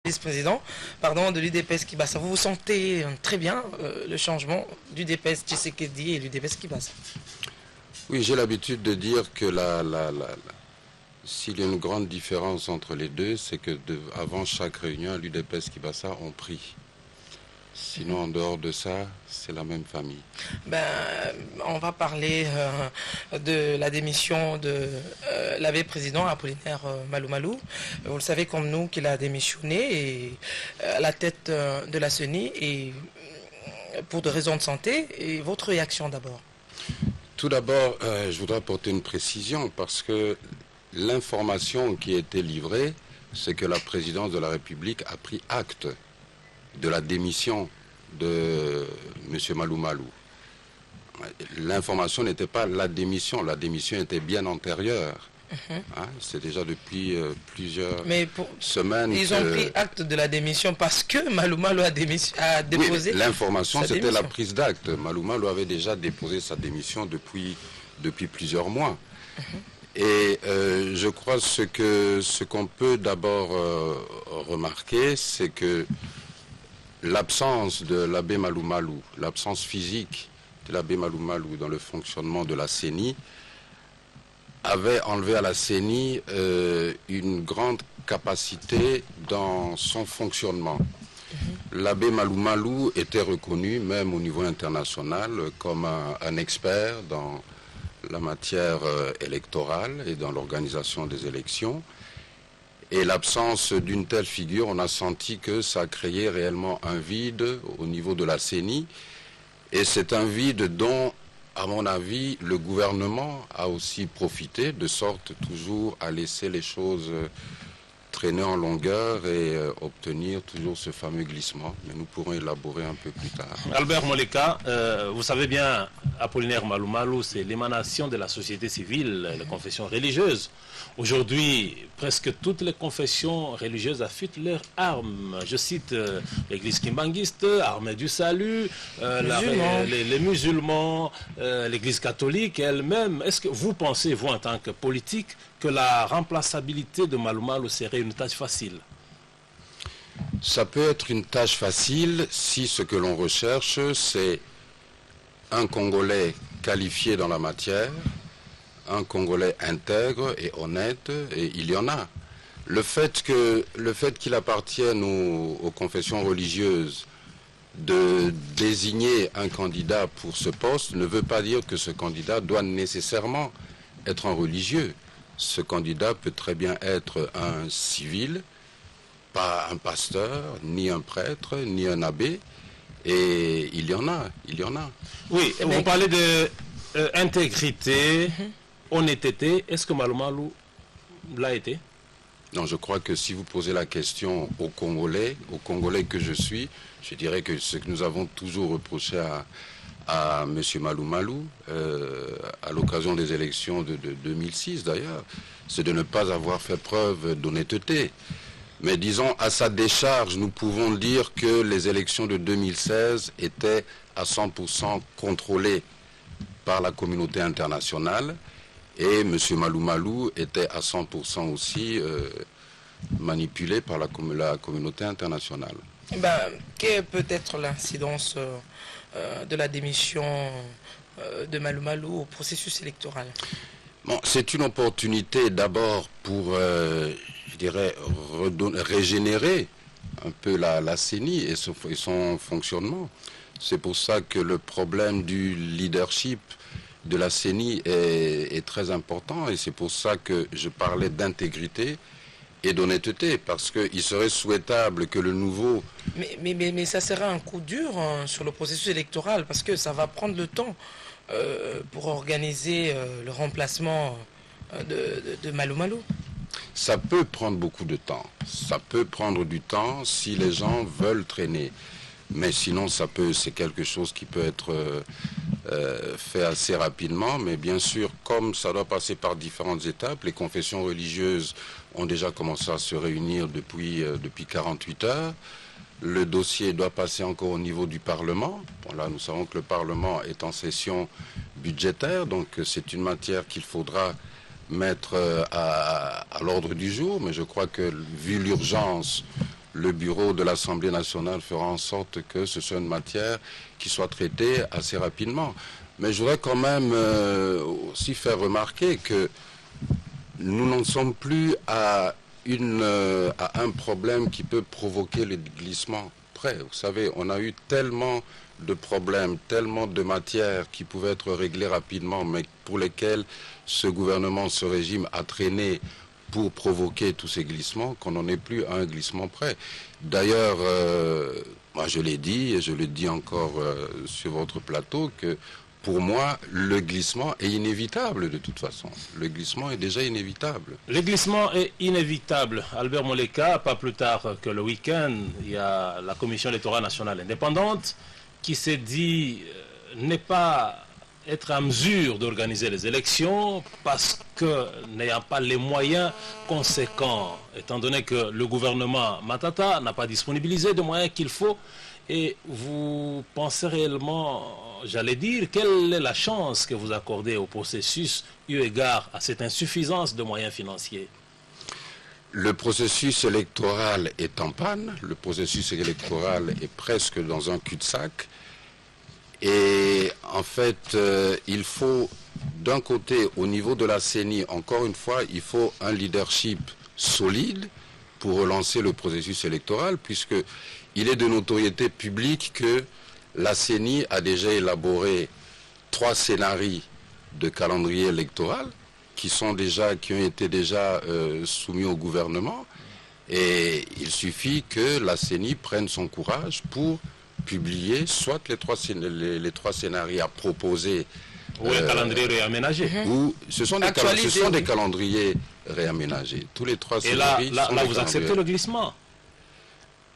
vice-président, pardon, de l'UDPS Kibassa. Vous vous sentez très bien le changement du DPS Tshisekedi et l'UDPS Kibassa? Oui, j'ai l'habitude de dire que s'il y a une grande différence entre les deux, c'est que avant chaque réunion, l'UDPS Kibassa ont pris. Sinon, en dehors de ça, c'est la même famille. On va parler de la démission de l'abbé président Apollinaire Malou Malou. Vous le savez comme nous qu'il a démissionné à la tête de la CENI et pour des raisons de santé. Et votre réaction d'abord? Tout d'abord, je voudrais apporter une précision parce que l'information qui a été livrée, c'est que la présidence de la République a pris acte de la démission de M. Malou Malou. L'information n'était pas la démission était bien antérieure. C'est déjà depuis plusieurs semaines. Ils ont pris acte de la démission parce que Malou Malou a déposé. Oui, l'information, c'était la prise d'acte. Malou Malou avait déjà déposé sa démission depuis plusieurs mois. Et je crois ce qu'on peut d'abord remarquer, c'est que l'absence de l'abbé Malou Malou, l'absence physique de l'abbé Malou Malou dans le fonctionnement de la CENI, avait enlevé à la CENI une grande capacité dans son fonctionnement. L'abbé Malou Malou était reconnu, même au niveau international, comme un expert dans la matière électorale et dans l'organisation des élections. Et l'absence d'une telle figure, on a senti que ça a créé réellement un vide au niveau de la CENI. Et c'est un vide dont, à mon avis, le gouvernement a aussi profité, de sorte toujours à laisser les choses traîner en longueur et obtenir toujours ce fameux glissement. Mais nous pourrons élaborer un peu plus tard. Albert Moleka, vous savez bien, Apollinaire Malou Malou, c'est l'émanation de la société civile, les confessions religieuses. Aujourd'hui, presque toutes les confessions religieuses affûtent leurs armes. Je cite l'église kimbanguiste, Armée du Salut, les musulmans, l'église catholique elle-même. Est-ce que vous pensez, vous en tant que politique, que la remplaçabilité de Malou Malou serait une tâche facile? Ça peut être une tâche facile si ce que l'on recherche, c'est un Congolais qualifié dans la matière, un Congolais intègre et honnête, et il y en a. Le fait qu'il appartienne aux confessions religieuses de désigner un candidat pour ce poste ne veut pas dire que ce candidat doit nécessairement être un religieux. Ce candidat peut très bien être un civil, pas un pasteur, ni un prêtre, ni un abbé, et il y en a. Oui, vous parlez d'intégrité, honnêteté. Est-ce que Malou Malou l'a été? Non, je crois que si vous posez la question aux Congolais que je suis, je dirais que ce que nous avons toujours reproché à M. Malou Malou, à l'occasion des élections de 2006 d'ailleurs, c'est de ne pas avoir fait preuve d'honnêteté. Mais disons, à sa décharge, nous pouvons dire que les élections de 2016 étaient à 100% contrôlées par la communauté internationale et M. Malou Malou était à 100% aussi manipulé par la communauté internationale. Quelle peut être l'incidence de la démission de Malou Malou au processus électoral? Bon, c'est une opportunité d'abord pour, je dirais, régénérer un peu la CENI et son fonctionnement. C'est pour ça que le problème du leadership de la CENI est très important et c'est pour ça que je parlais d'intégrité et d'honnêteté, parce qu'il serait souhaitable que le nouveau... Mais ça sera un coup dur sur le processus électoral, parce que ça va prendre le temps pour organiser le remplacement de Malou Malou. Ça peut prendre beaucoup de temps. Ça peut prendre du temps si les gens veulent traîner. Mais sinon, c'est quelque chose qui peut être fait assez rapidement. Mais bien sûr, comme ça doit passer par différentes étapes, les confessions religieuses ont déjà commencé à se réunir depuis 48 heures. Le dossier doit passer encore au niveau du Parlement. Bon, là, nous savons que le Parlement est en session budgétaire, donc c'est une matière qu'il faudra mettre à l'ordre du jour. Mais je crois que, vu l'urgence, le bureau de l'Assemblée nationale fera en sorte que ce soit une matière qui soit traitée assez rapidement. Mais je voudrais quand même aussi faire remarquer que nous n'en sommes plus à un problème qui peut provoquer le glissement près. Vous savez, on a eu tellement de problèmes, tellement de matières qui pouvaient être réglées rapidement, mais pour lesquelles ce gouvernement, ce régime a traîné pour provoquer tous ces glissements, qu'on n'en est plus à un glissement près. D'ailleurs, moi je l'ai dit, et je le dis encore sur votre plateau, que pour moi, le glissement est inévitable de toute façon. Le glissement est déjà inévitable. Le glissement est inévitable. Albert Moleka, pas plus tard que le week-end, il y a la Commission électorale nationale indépendante qui s'est dit n'est pas être en mesure d'organiser les élections parce que n'ayant pas les moyens conséquents, étant donné que le gouvernement Matata n'a pas disponibilisé de moyens qu'il faut. Et vous pensez réellement, j'allais dire, quelle est la chance que vous accordez au processus eu égard à cette insuffisance de moyens financiers? Le processus électoral est en panne, le processus électoral est presque dans un cul-de-sac. Et en fait, il faut, d'un côté, au niveau de la CENI, encore une fois, il faut un leadership solide pour relancer le processus électoral, puisqu'il est de notoriété publique que la CENI a déjà élaboré 3 scénarios de calendrier électoral qui ont été déjà soumis au gouvernement. Et il suffit que la CENI prenne son courage pour publier soit les trois scénarios à proposer. Ou un calendrier réaménagé. Ou ce sont des calendriers réaménagés. Tous les 3 scénarios. Et là vous acceptez le glissement.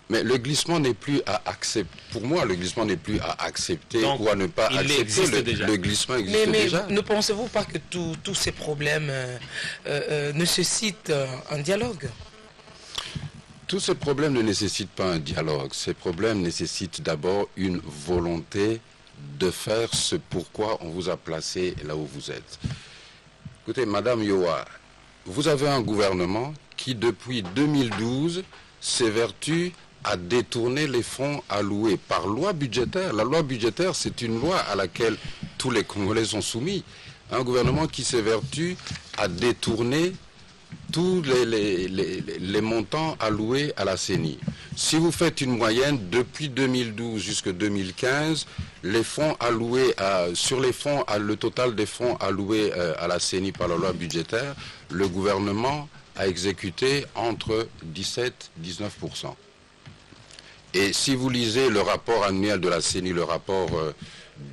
Mais le glissement n'est plus à accepter. Pour moi, le glissement n'est plus à accepter. Donc, ou à ne pas accepter. Le glissement existe déjà. Mais ne pensez-vous pas que tous ces problèmes nécessitent un dialogue? Tous ces problèmes ne nécessitent pas un dialogue. Ces problèmes nécessitent d'abord une volonté de faire ce pourquoi on vous a placé là où vous êtes. Écoutez, Madame Yoa, vous avez un gouvernement qui, depuis 2012, s'évertue à détourner les fonds alloués par loi budgétaire. La loi budgétaire, c'est une loi à laquelle tous les Congolais sont soumis. Un gouvernement qui s'évertue à détourner tous les montants alloués à la CENI. Si vous faites une moyenne, depuis 2012 jusqu'à 2015, les fonds alloués le total des fonds alloués à la CENI par la loi budgétaire, le gouvernement a exécuté entre 17 et 19%. Et si vous lisez le rapport annuel de la CENI, le rapport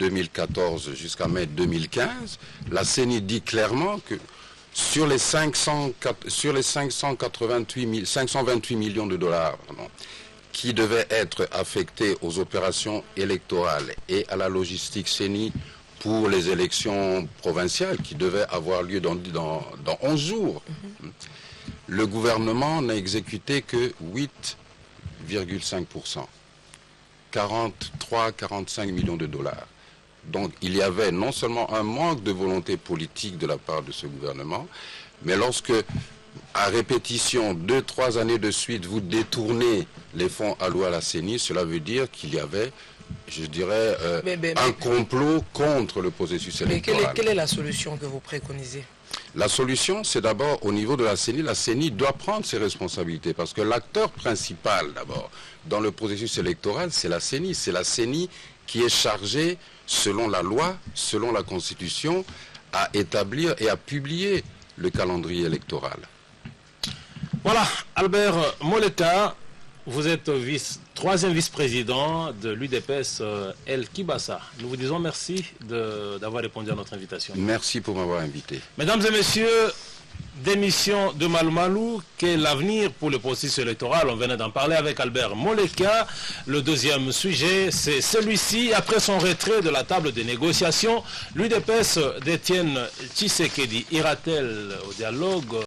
2014 jusqu'à mai 2015, la CENI dit clairement que sur les 528 millions de dollars qui devaient être affectés aux opérations électorales et à la logistique CENI pour les élections provinciales qui devaient avoir lieu dans 11 jours, le gouvernement n'a exécuté que 8,5%, 43-45 millions de dollars. Donc il y avait non seulement un manque de volonté politique de la part de ce gouvernement, mais lorsque, à répétition, 2-3 années de suite, vous détournez les fonds alloués à la CENI, cela veut dire qu'il y avait, je dirais, un complot contre le processus électoral. Mais quelle est la solution que vous préconisez? La solution, c'est d'abord au niveau de la CENI doit prendre ses responsabilités, parce que l'acteur principal, d'abord, dans le processus électoral, c'est la CENI. C'est la CENI qui est chargée, selon la loi, selon la Constitution, à établir et à publier le calendrier électoral. Voilà, Albert Moleka, vous êtes troisième vice-président de l'UDPS El Kibassa. Nous vous disons merci d'avoir répondu à notre invitation. Merci pour m'avoir invité. Mesdames et messieurs, démission de Malou Malou, quel est l'avenir pour le processus électoral? On venait d'en parler avec Albert Moleka. Le deuxième sujet, c'est celui-ci. Après son retrait de la table des négociations, l'UDPS d'Étienne Tshisekedi ira-t-elle au dialogue